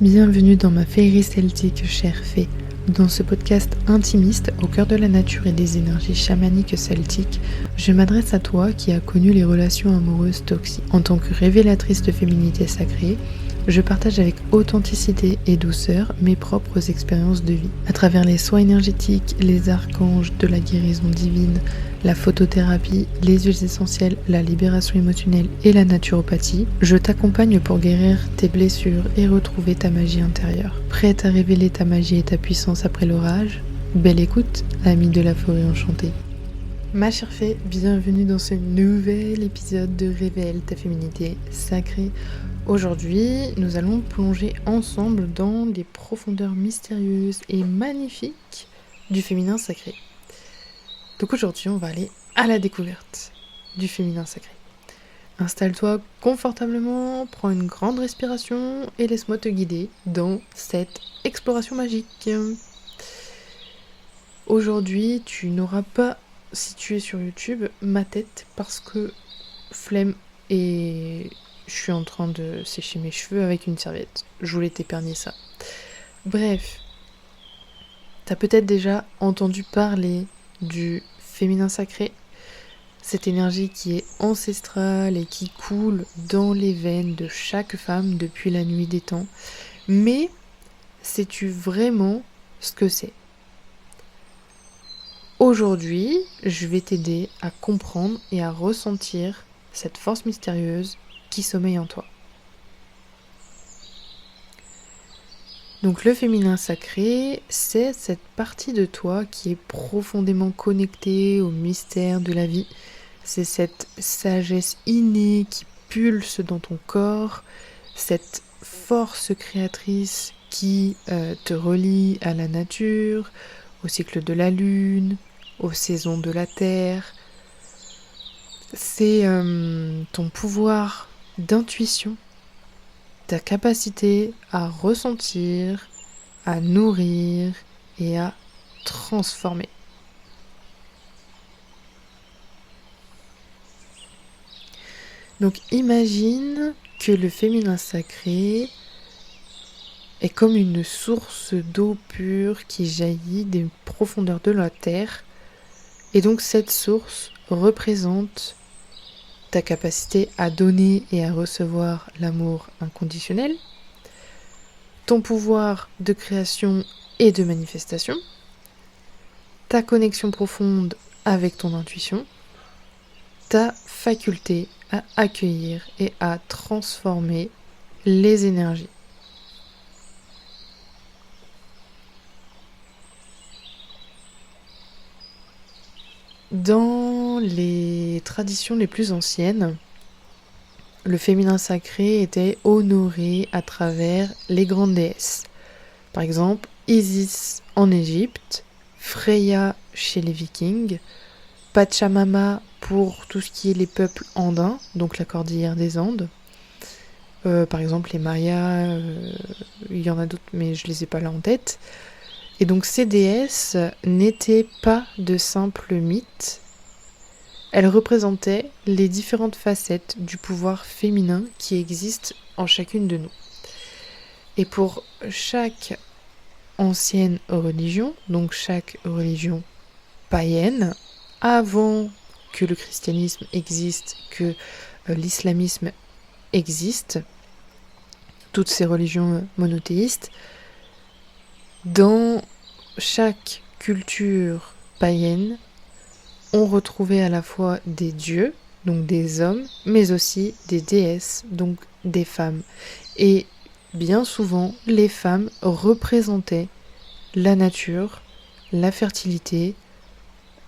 Bienvenue dans ma féerie celtique, chère fée. Dans ce podcast intimiste, au cœur de la nature et des énergies chamaniques celtiques, je m'adresse à toi qui as connu les relations amoureuses toxiques. En tant que révélatrice de féminité sacrée, je partage avec authenticité et douceur mes propres expériences de vie. À travers les soins énergétiques, les archanges de la guérison divine, la photothérapie, les huiles essentielles, la libération émotionnelle et la naturopathie, je t'accompagne pour guérir tes blessures et retrouver ta magie intérieure. Prête à révéler ta magie et ta puissance après l'orage? Belle écoute, amie de la forêt enchantée. Ma chère fée, bienvenue dans ce nouvel épisode de Révèle ta féminité sacrée. Aujourd'hui, nous allons plonger ensemble dans les profondeurs mystérieuses et magnifiques du féminin sacré. Donc aujourd'hui, on va aller à la découverte du féminin sacré. Installe-toi confortablement, prends une grande respiration et laisse-moi te guider dans cette exploration magique. Aujourd'hui, tu n'auras pas, si tu es sur YouTube, ma tête parce que flemme et je suis en train de sécher mes cheveux avec une serviette. Je voulais t'épargner ça. Bref, t'as peut-être déjà entendu parler du féminin sacré, cette énergie qui est ancestrale et qui coule dans les veines de chaque femme depuis la nuit des temps. Mais sais-tu vraiment ce que c'est ? Aujourd'hui, je vais t'aider à comprendre et à ressentir cette force mystérieuse qui sommeille en toi. Donc le féminin sacré, c'est cette partie de toi qui est profondément connectée au mystère de la vie. C'est cette sagesse innée qui pulse dans ton corps, cette force créatrice qui te relie à la nature, au cycle de la lune, aux saisons de la terre. C'est ton pouvoir d'intuition, ta capacité à ressentir, à nourrir et à transformer. Donc imagine que le féminin sacré est comme une source d'eau pure qui jaillit des profondeurs de la terre. Et donc cette source représente ta capacité à donner et à recevoir l'amour inconditionnel, ton pouvoir de création et de manifestation, ta connexion profonde avec ton intuition, ta faculté à accueillir et à transformer les énergies. Dans les traditions les plus anciennes, le féminin sacré était honoré à travers les grandes déesses. Par exemple, Isis en Égypte, Freya chez les Vikings, Pachamama pour tout ce qui est les peuples andins, donc la cordillère des Andes. Par exemple, les Mayas, il y en a d'autres, mais je les ai pas là en tête. Et donc ces déesses n'étaient pas de simples mythes. Elles représentaient les différentes facettes du pouvoir féminin qui existent en chacune de nous. Et pour chaque ancienne religion, donc chaque religion païenne, avant que le christianisme existe, que l'islamisme existe, toutes ces religions monothéistes, dans chaque culture païenne, on retrouvait à la fois des dieux, donc des hommes, mais aussi des déesses, donc des femmes. Et bien souvent, les femmes représentaient la nature, la fertilité,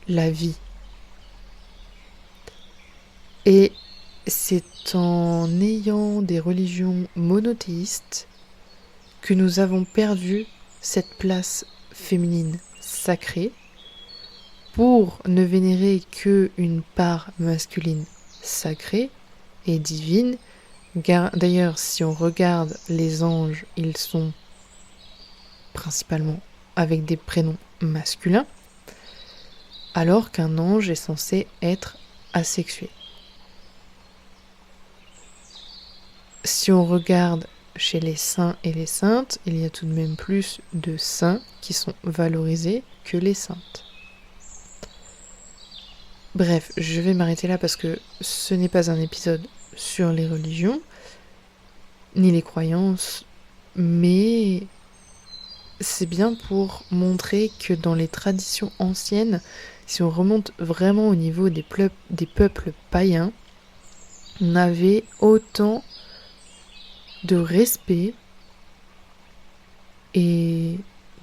la vie. Et c'est en ayant des religions monothéistes que nous avons perdu cette place féminine sacrée pour ne vénérer qu'une part masculine sacrée et divine. D'ailleurs, si on regarde les anges, ils sont principalement avec des prénoms masculins, alors qu'un ange est censé être asexué. Si on regarde chez les saints et les saintes, il y a tout de même plus de saints qui sont valorisés que les saintes. Bref, je vais m'arrêter là parce que ce n'est pas un épisode sur les religions, ni les croyances, mais c'est bien pour montrer que dans les traditions anciennes, si on remonte vraiment au niveau des peuples païens, on avait autant de respect et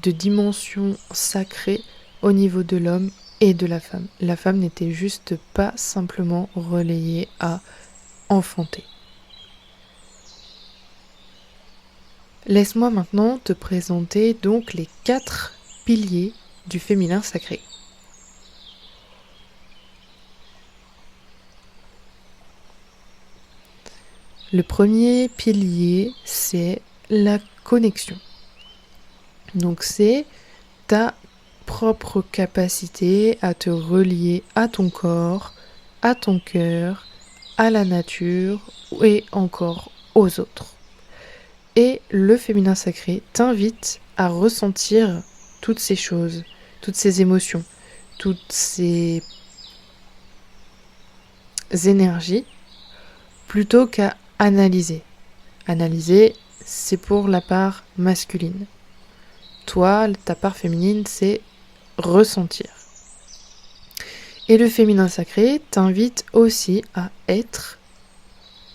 de dimension sacrée au niveau de l'homme et de la femme. La femme n'était juste pas simplement relayée à enfanter. Laisse-moi maintenant te présenter donc les 4 piliers du féminin sacré. Le premier pilier, c'est la connexion. Donc c'est ta propre capacité à te relier à ton corps, à ton cœur, à la nature et encore aux autres. Et le féminin sacré t'invite à ressentir toutes ces choses, toutes ces émotions, toutes ces énergies, plutôt qu'à analyser. Analyser, c'est pour la part masculine. Toi, ta part féminine, c'est ressentir. Et le féminin sacré t'invite aussi à être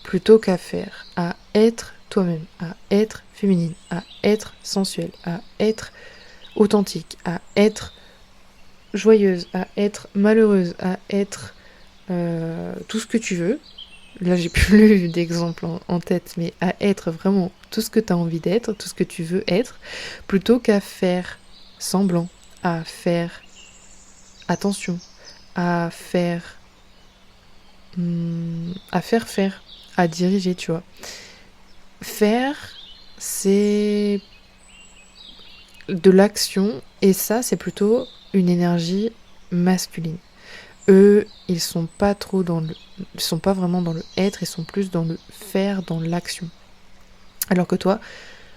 plutôt qu'à faire, à être toi-même, à être féminine, à être sensuelle, à être authentique, à être joyeuse, à être malheureuse, à être tout ce que tu veux. Là, j'ai plus d'exemples en tête, mais à être vraiment tout ce que tu as envie d'être, tout ce que tu veux être, plutôt qu'à faire semblant, à faire attention, à faire faire, à diriger, tu vois. Faire, c'est de l'action, et ça, c'est plutôt une énergie masculine. Eux, ils sont pas vraiment dans le être, ils sont plus dans le faire, dans l'action. Alors que toi,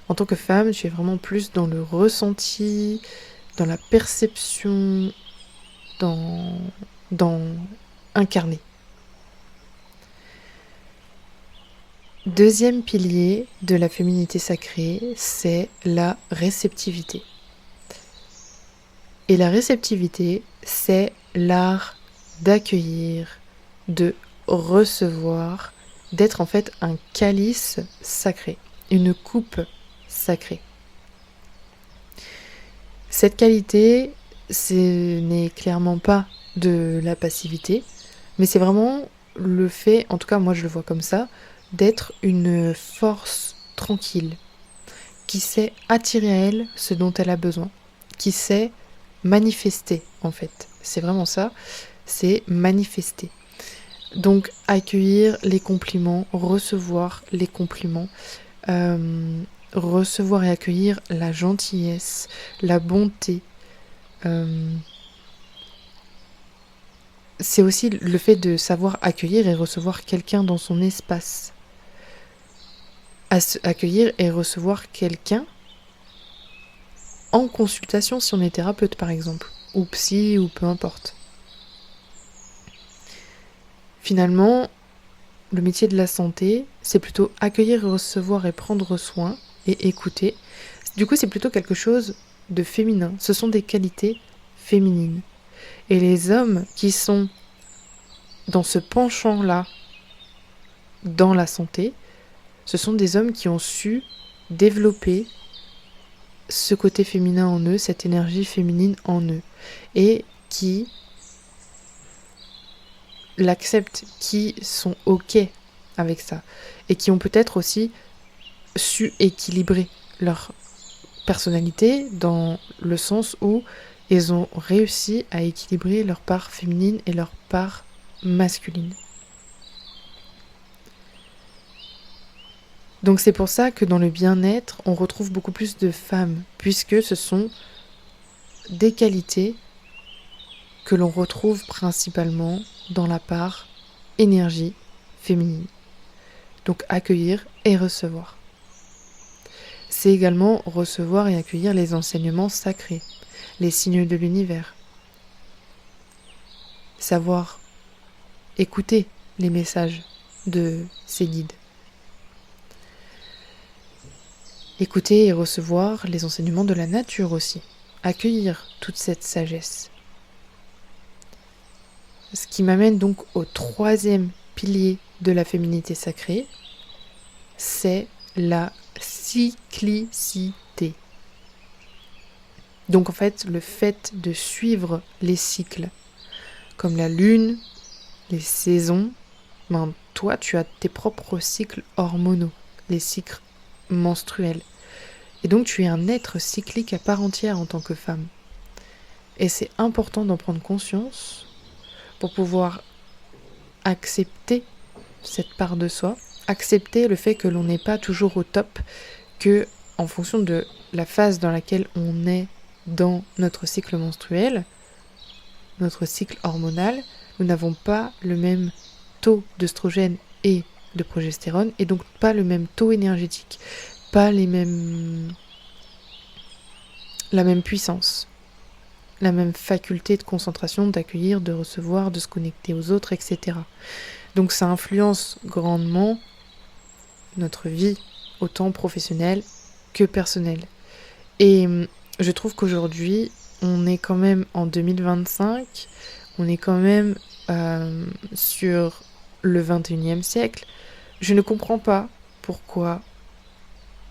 en tant que femme, tu es vraiment plus dans le ressenti, dans la perception, dans incarner. Deuxième pilier de la féminité sacrée, c'est la réceptivité. Et la réceptivité, c'est l'art d'accueillir, de recevoir, d'être en fait un calice sacré, une coupe sacrée. Cette qualité, ce n'est clairement pas de la passivité, mais c'est vraiment le fait, en tout cas moi je le vois comme ça, d'être une force tranquille, qui sait attirer à elle ce dont elle a besoin, qui sait manifester en fait. C'est vraiment ça, c'est manifester. Donc accueillir les compliments, recevoir les compliments, recevoir et accueillir la gentillesse, la bonté. C'est aussi le fait de savoir accueillir et recevoir quelqu'un dans son espace. Accueillir et recevoir quelqu'un en consultation si on est thérapeute par exemple, ou psy ou peu importe. Finalement, le métier de la santé, c'est plutôt accueillir et recevoir et prendre soin et écouter. Du coup, c'est plutôt quelque chose de féminin. Ce sont des qualités féminines. Et les hommes qui sont dans ce penchant-là, dans la santé, ce sont des hommes qui ont su développer ce côté féminin en eux, cette énergie féminine en eux, et qui l'acceptent, qui sont OK avec ça, et qui ont peut-être aussi su équilibrer leur personnalité dans le sens où ils ont réussi à équilibrer leur part féminine et leur part masculine. Donc c'est pour ça que dans le bien-être, on retrouve beaucoup plus de femmes, puisque ce sont des qualités que l'on retrouve principalement dans la part énergie féminine. Donc accueillir et recevoir. C'est également recevoir et accueillir les enseignements sacrés, les signes de l'univers. Savoir écouter les messages de ces guides. Écouter et recevoir les enseignements de la nature aussi. Accueillir toute cette sagesse. Ce qui m'amène donc au troisième pilier de la féminité sacrée, c'est la cyclicité. Donc en fait, le fait de suivre les cycles, comme la lune, les saisons, toi tu as tes propres cycles hormonaux, les cycles menstruels. Et donc tu es un être cyclique à part entière en tant que femme. Et c'est important d'en prendre conscience pour pouvoir accepter cette part de soi, accepter le fait que l'on n'est pas toujours au top, que en fonction de la phase dans laquelle on est dans notre cycle menstruel, notre cycle hormonal, nous n'avons pas le même taux d'œstrogène et de progestérone, et donc pas le même taux énergétique, pas la même puissance, la même faculté de concentration, d'accueillir, de recevoir, de se connecter aux autres, etc. Donc ça influence grandement notre vie, autant professionnelle que personnelle. Et je trouve qu'aujourd'hui, on est quand même en 2025, on est quand même sur le 21e siècle. Je ne comprends pas pourquoi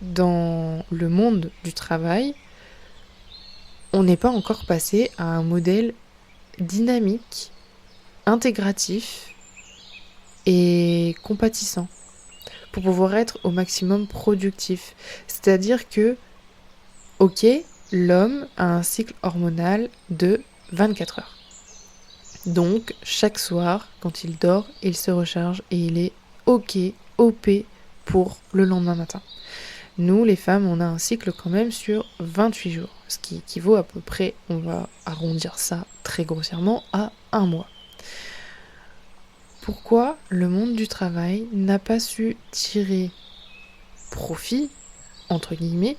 dans le monde du travail, on n'est pas encore passé à un modèle dynamique, intégratif et compatissant pour pouvoir être au maximum productif. C'est-à-dire que, ok, l'homme a un cycle hormonal de 24 heures. Donc, chaque soir, quand il dort, il se recharge et il est ok, OP pour le lendemain matin. Nous, les femmes, on a un cycle quand même sur 28 jours, ce qui équivaut à peu près, on va arrondir ça très grossièrement, à 1 mois. Pourquoi le monde du travail n'a pas su tirer profit, entre guillemets,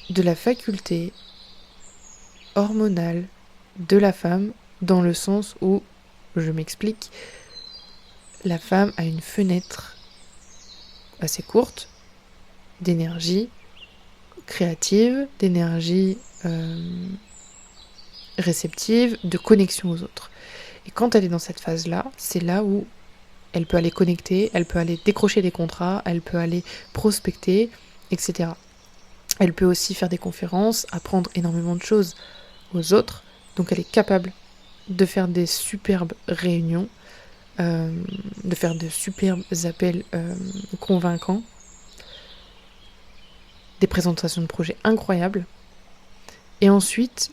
de la faculté hormonale de la femme, dans le sens où, je m'explique, la femme a une fenêtre assez courte d'énergie créative, d'énergie réceptive, de connexion aux autres. Et quand elle est dans cette phase-là, c'est là où elle peut aller connecter, elle peut aller décrocher des contrats, elle peut aller prospecter, etc. Elle peut aussi faire des conférences, apprendre énormément de choses aux autres. Donc elle est capable de faire des superbes réunions, de faire de superbes appels convaincants, des présentations de projets incroyables. Et ensuite,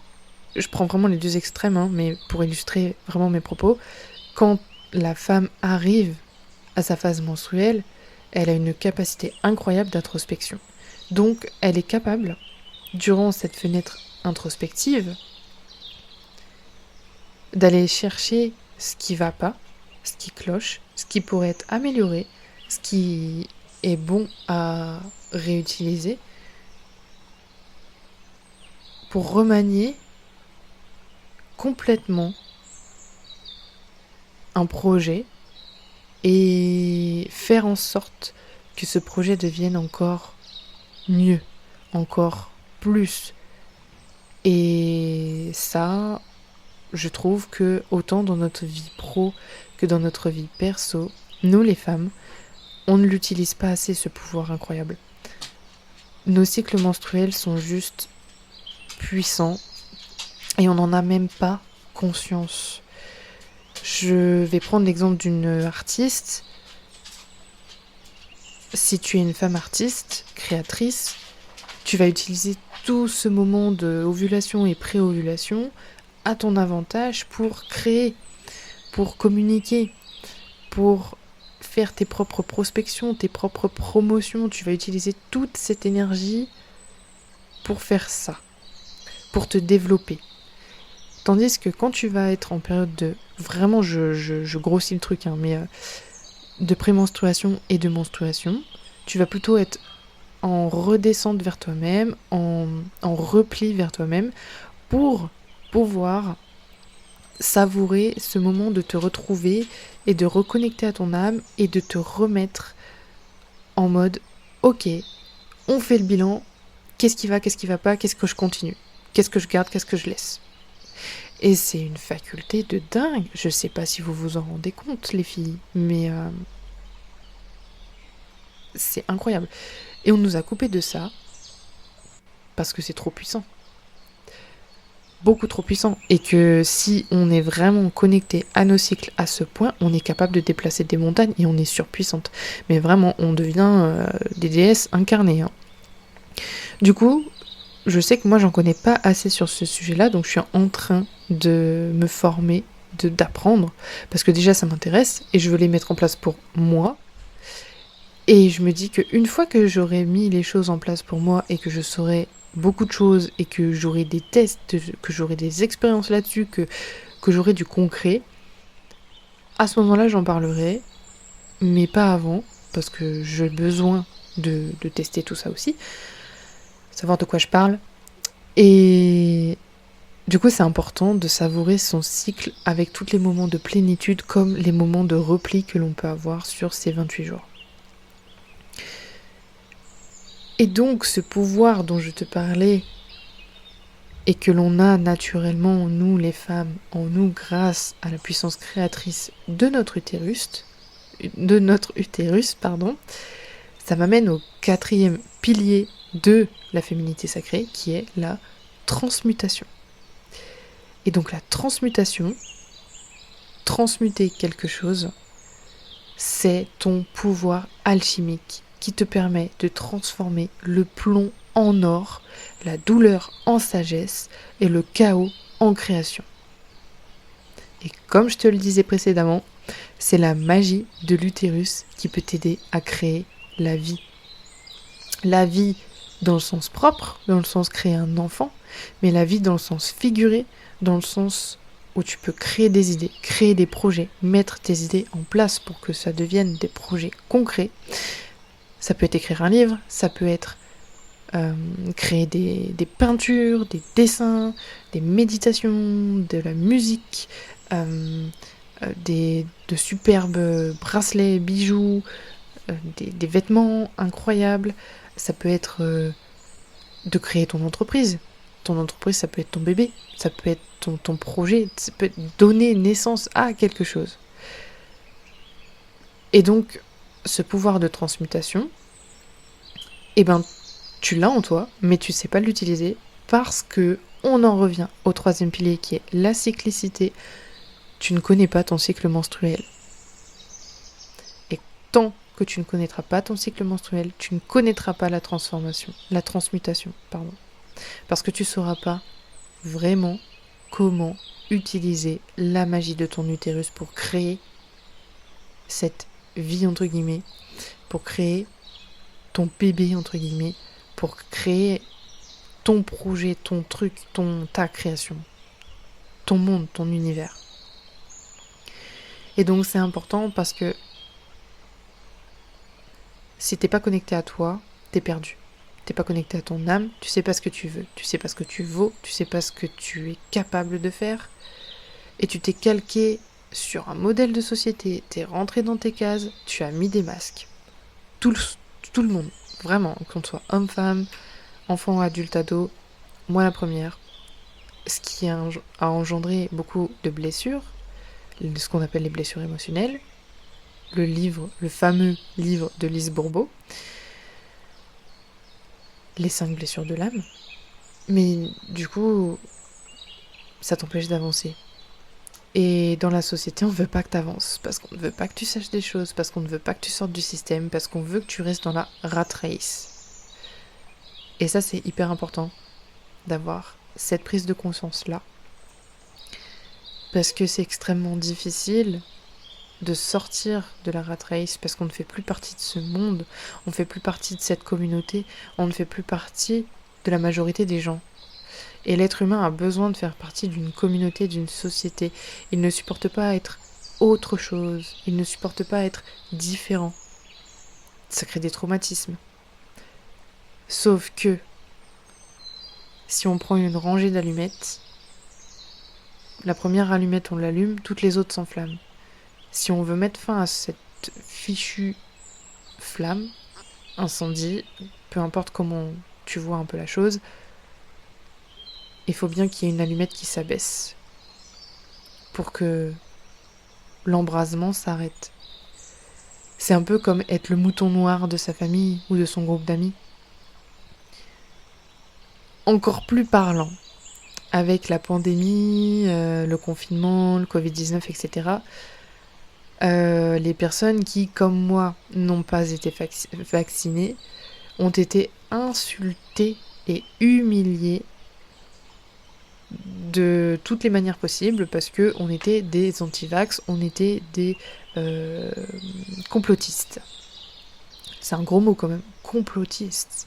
je prends vraiment les deux extrêmes, mais pour illustrer vraiment mes propos, quand la femme arrive à sa phase menstruelle, elle a une capacité incroyable d'introspection. Donc, elle est capable, durant cette fenêtre introspective, d'aller chercher ce qui va pas, ce qui cloche, ce qui pourrait être amélioré, ce qui est bon à réutiliser, pour remanier complètement un projet et faire en sorte que ce projet devienne encore mieux, encore plus. Et ça, je trouve que autant dans notre vie pro que dans notre vie perso, nous les femmes, on ne l'utilise pas assez, ce pouvoir incroyable. Nos cycles menstruels sont juste puissants et on n'en a même pas conscience. Je vais prendre l'exemple d'une artiste. Si tu es une femme artiste, créatrice, tu vas utiliser tout ce moment de ovulation et pré-ovulation à ton avantage pour créer, pour communiquer, pour faire tes propres prospections, tes propres promotions. Tu vas utiliser toute cette énergie pour faire ça, pour te développer. Tandis que quand tu vas être en période de... Vraiment, je grossis le truc, mais de prémenstruation et de menstruation, tu vas plutôt être en redescente vers toi-même, en repli vers toi-même, pour pouvoir savourer ce moment de te retrouver et de reconnecter à ton âme et de te remettre en mode ok, on fait le bilan, qu'est-ce qui va pas, qu'est-ce que je continue, qu'est-ce que je garde, qu'est-ce que je laisse. Et c'est une faculté de dingue. Je sais pas si vous vous en rendez compte, les filles, mais c'est incroyable. Et on nous a coupé de ça parce que c'est trop puissant. Beaucoup trop puissant. Et que si on est vraiment connecté à nos cycles à ce point, on est capable de déplacer des montagnes et on est surpuissante. Mais vraiment, on devient des déesses incarnées. Hein. Du coup, je sais que moi, j'en connais pas assez sur ce sujet-là, donc je suis en train de me former, d'apprendre, parce que déjà, ça m'intéresse et je veux les mettre en place pour moi. Et je me dis qu'une fois que j'aurai mis les choses en place pour moi et que je saurai beaucoup de choses et que j'aurai des tests, que j'aurai des expériences là-dessus, que j'aurai du concret, à ce moment-là, j'en parlerai, mais pas avant, parce que j'ai besoin de tester tout ça aussi, savoir de quoi je parle. Et du coup, c'est important de savourer son cycle avec tous les moments de plénitude comme les moments de repli que l'on peut avoir sur ces 28 jours. Et donc, ce pouvoir dont je te parlais et que l'on a naturellement, nous les femmes, en nous grâce à la puissance créatrice de notre utérus, ça m'amène au 4e pilier de la féminité sacrée qui est la transmutation. Et donc la transmutation, transmuter quelque chose, c'est ton pouvoir alchimique qui te permet de transformer le plomb en or, la douleur en sagesse et le chaos en création. Et comme je te le disais précédemment, c'est la magie de l'utérus qui peut t'aider à créer la vie. La vie dans le sens propre, dans le sens créer un enfant, mais la vie dans le sens figuré, dans le sens où tu peux créer des idées, créer des projets, mettre tes idées en place pour que ça devienne des projets concrets. Ça peut être écrire un livre, ça peut être créer des peintures, des dessins, des méditations, de la musique, de superbes bracelets, bijoux, des vêtements incroyables. Ça peut être de créer ton entreprise. Ton entreprise, ça peut être ton bébé, ça peut être ton projet, ça peut être donner naissance à quelque chose. Et donc, ce pouvoir de transmutation, eh ben, tu l'as en toi, mais tu sais pas l'utiliser parce que on en revient au 3e pilier qui est la cyclicité. Tu ne connais pas ton cycle menstruel. Et tant que tu ne connaîtras pas ton cycle menstruel, tu ne connaîtras pas la transmutation, parce que tu ne sauras pas vraiment comment utiliser la magie de ton utérus pour créer cette vie entre guillemets, pour créer ton bébé entre guillemets, pour créer ton projet, ton truc, ta création, ton monde, ton univers. Et donc c'est important parce que si t'es pas connecté à toi, t'es perdu. T'es pas connecté à ton âme, tu sais pas ce que tu veux, tu sais pas ce que tu vaux, tu sais pas ce que tu es capable de faire. Et tu t'es calqué sur un modèle de société, t'es rentré dans tes cases, tu as mis des masques. Tout le monde, vraiment, qu'on soit homme-femme, enfant, adulte, ado, moi la première. Ce qui a engendré beaucoup de blessures, ce qu'on appelle les blessures émotionnelles. Le fameux livre de Lise Bourbeau, Les 5 blessures de l'âme. Mais du coup, ça t'empêche d'avancer. Et dans la société, on ne veut pas que tu avances, parce qu'on ne veut pas que tu saches des choses, parce qu'on ne veut pas que tu sortes du système, parce qu'on veut que tu restes dans la rat race. Et ça, c'est hyper important d'avoir cette prise de conscience-là. Parce que c'est extrêmement difficile de sortir de la rat race parce qu'on ne fait plus partie de ce monde, on ne fait plus partie de cette communauté, on ne fait plus partie de la majorité des gens. Et l'être humain a besoin de faire partie d'une communauté, d'une société. Il ne supporte pas être autre chose, il ne supporte pas être différent. Ça crée des traumatismes. Sauf que si on prend une rangée d'allumettes, la première allumette on l'allume, toutes les autres s'enflamment. Si on veut mettre fin à cette fichue flamme, incendie, peu importe comment tu vois un peu la chose, il faut bien qu'il y ait une allumette qui s'abaisse pour que l'embrasement s'arrête. C'est un peu comme être le mouton noir de sa famille ou de son groupe d'amis. Encore plus parlant, avec la pandémie, le confinement, le Covid-19, etc., les personnes qui, comme moi, n'ont pas été vaccinées, ont été insultées et humiliées de toutes les manières possibles parce qu'on était des anti-vax, on était des complotistes. C'est un gros mot quand même, complotistes.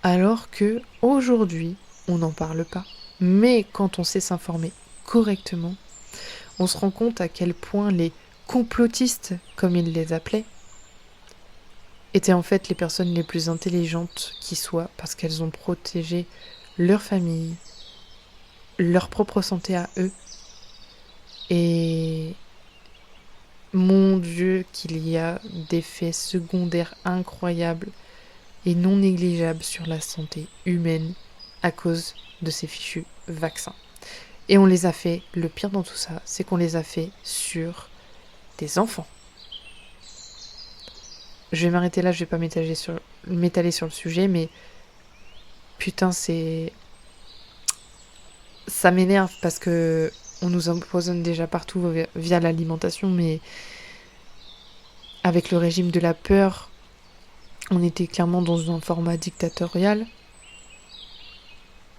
Alors que aujourd'hui, on n'en parle pas. Mais quand on sait s'informer correctement, on se rend compte à quel point les complotistes, comme ils les appelaient, étaient en fait les personnes les plus intelligentes qui soient parce qu'elles ont protégé leur famille, leur propre santé à eux. Et mon Dieu, qu'il y a d'effets secondaires incroyables et non négligeables sur la santé humaine à cause de ces fichus vaccins. Et on les a fait, le pire dans tout ça, c'est qu'on les a fait sur des enfants. Je vais m'arrêter là, je vais pas m'étaler sur le sujet, mais putain, ça m'énerve parce que on nous empoisonne déjà partout via l'alimentation, mais avec le régime de la peur, on était clairement dans un format dictatorial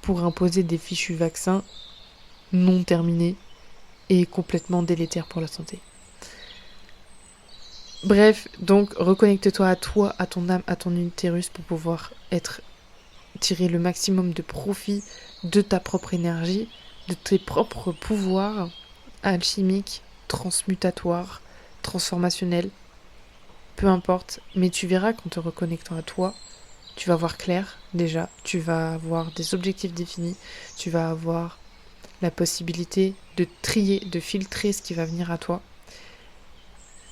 pour imposer des fichus vaccins non terminés et complètement délétères pour la santé. Bref, donc reconnecte-toi à toi, à ton âme, à ton utérus pour pouvoir tirer le maximum de profit de ta propre énergie, de tes propres pouvoirs alchimiques, transmutatoires, transformationnels, peu importe, mais tu verras qu'en te reconnectant à toi, tu vas voir clair déjà, tu vas avoir des objectifs définis, tu vas avoir la possibilité de trier, de filtrer ce qui va venir à toi,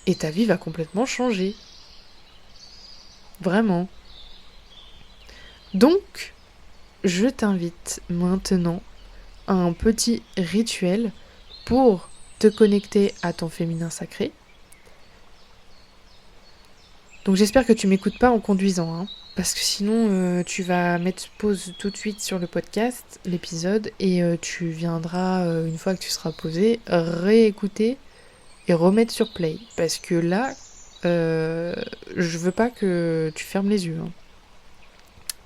et ta vie va complètement changer. Vraiment. Donc, je t'invite maintenant à un petit rituel pour te connecter à ton féminin sacré. Donc j'espère que tu m'écoutes pas en conduisant, hein, parce que sinon tu vas mettre pause tout de suite sur le podcast, l'épisode, et tu viendras, une fois que tu seras posé, réécouter et remettre sur play. Parce que là, je veux pas que tu fermes les yeux. Hein.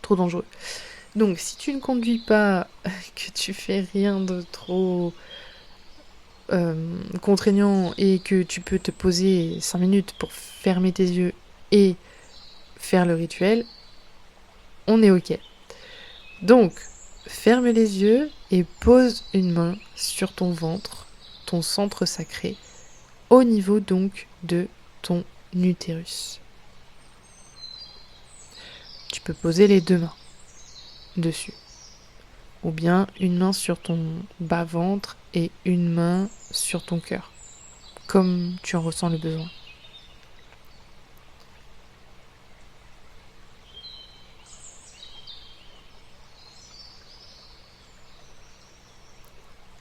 Trop dangereux. Donc si tu ne conduis pas, que tu fais rien de trop contraignant et que tu peux te poser 5 minutes pour fermer tes yeux et faire le rituel, on est ok. Donc, ferme les yeux et pose une main sur ton ventre, ton centre sacré, au niveau donc de ton utérus. Tu peux poser les 2 mains dessus. Ou bien une main sur ton bas-ventre et une main sur ton cœur, comme tu en ressens le besoin.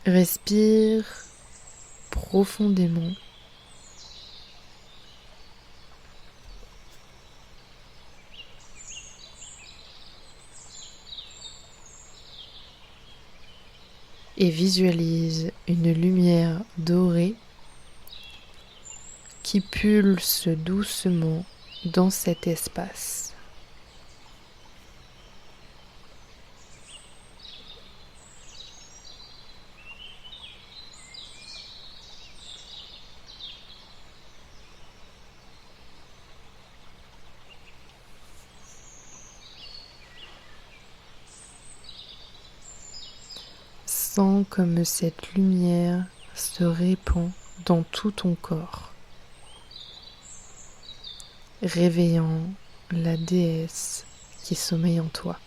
Respire profondément. Et visualise une lumière dorée qui pulse doucement dans cet espace. Sens comme cette lumière se répand dans tout ton corps, réveillant la déesse qui sommeille en toi.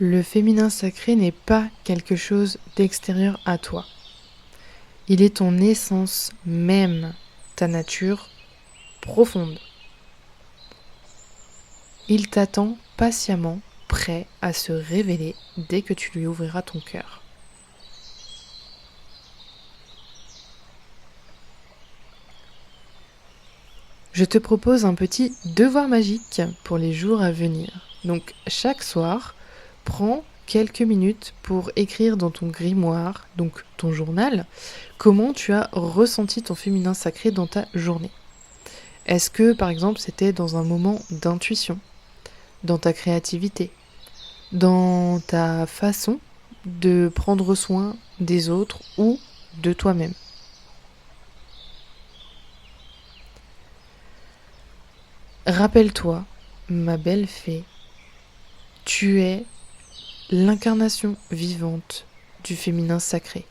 Le féminin sacré n'est pas quelque chose d'extérieur à toi. Il est ton essence même, ta nature profonde. Il t'attend patiemment, prêt à se révéler dès que tu lui ouvriras ton cœur. Je te propose un petit devoir magique pour les jours à venir. Donc chaque soir, prends quelques minutes pour écrire dans ton grimoire, donc ton journal, comment tu as ressenti ton féminin sacré dans ta journée. Est-ce que par exemple c'était dans un moment d'intuition, dans ta créativité, dans ta façon de prendre soin des autres ou de toi-même? Rappelle-toi, ma belle fée, tu es l'incarnation vivante du féminin sacré.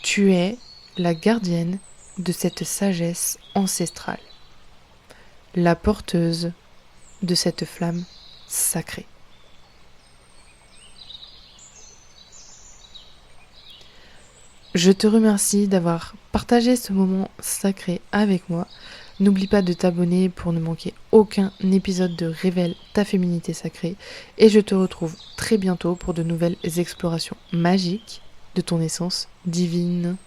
Tu es la gardienne de cette sagesse ancestrale, la porteuse de cette flamme sacrée. Je te remercie d'avoir partagé ce moment sacré avec moi. N'oublie pas de t'abonner pour ne manquer aucun épisode de Révèle ta féminité sacrée. Et je te retrouve très bientôt pour de nouvelles explorations magiques de ton essence divine.